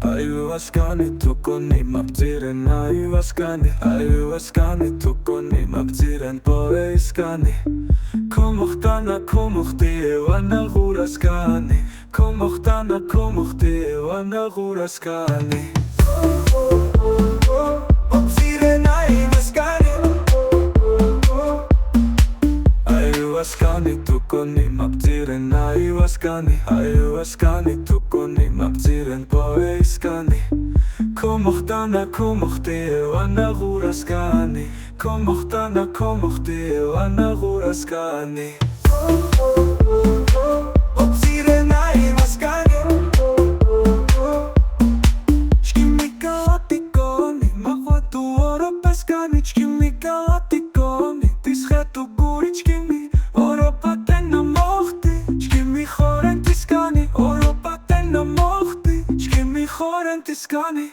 Ayva Skani tukoni maptiren Ayva Skani Ayva Skani tukoni maptiren Boe Skani Komochtana komochti wana gura Skani Komochtana komochti wana gura Skani Maptiren Ayva Skani Ayva Skani tukoni maptiren Ayva Skani Ayva Skani tukoni maptiren Boe Skani Komochtana komochti wana gura Skani Komochtana komochti wana gura Skani Maptiren Ayva Skani Shkimikatikoni maqwatu Europa Skani Shkimikatikoni Tishetu gurichkimi Europa tenna mochti Shkimi khorenti Skani Europa tenna mochti Shkimi khorenti Skani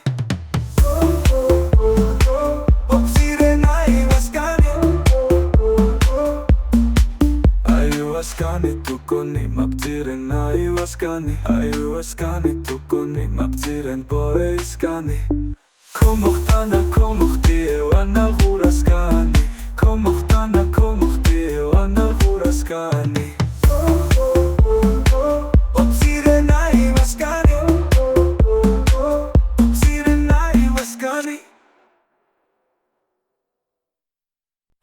Maptiren Ayva Skani Ayva Skani tukoni maptiren Ayva Skani Ayva Skani tukoni maptiren Boe Skani Komochtana komochti wana gura Skani Komochtana komochti wana gura Skani Maptiren Ayva Skani Maptiren Ayva Skani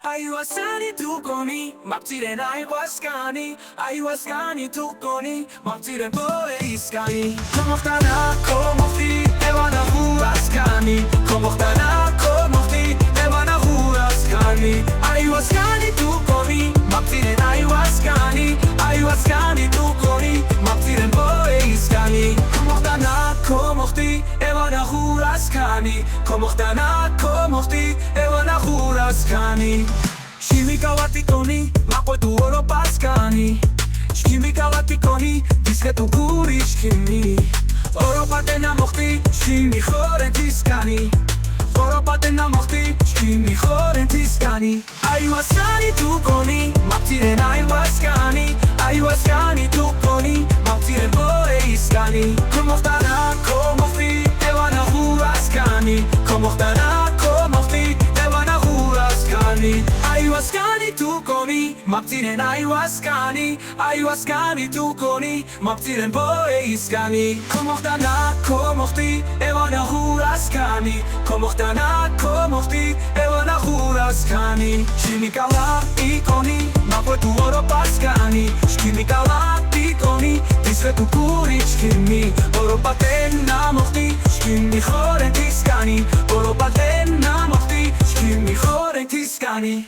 Ayva Skani tukoni maptiren Ayva Skani Ayva Skani tukoni maptiren Boe Skani Komochtana komochti wana gura Skani Komochtana komochti wana gura Skani Ayva Skani tukoni maptiren Ayva Skani Ayva Skani tukoni maptiren Boe Skani Komochtana komochti wana gura Skani Komochtana komochti wana gura Skani Shimikawatikoni maqwetu Europa Skani Shimikawatikoni disketu guri shkimi Europa tenna mochti shkimi khorenti Skani Europa tenna mochti shkimi khorenti Skani Ayva Skani tukoni maptiren Ayva Skani Ayva Skani tukoni maptiren Boe Skani Komochtana komochti wana gura Skani Komochtana komochti wana gura Skani Ayva Skani tukoni maptiren Ayva Skani Ayva Skani tukoni maptiren Boe Skani Komochtana komochti wana gura Skani Komochtana komochti wana gura Skani Shimikala ikoni maqwetu Europa Skani Shkimikala ikoni dishetu gurichkimi Europa tenna mochti shkimi khorenti Skani Europa tenna mochti shkimi khorenti Skani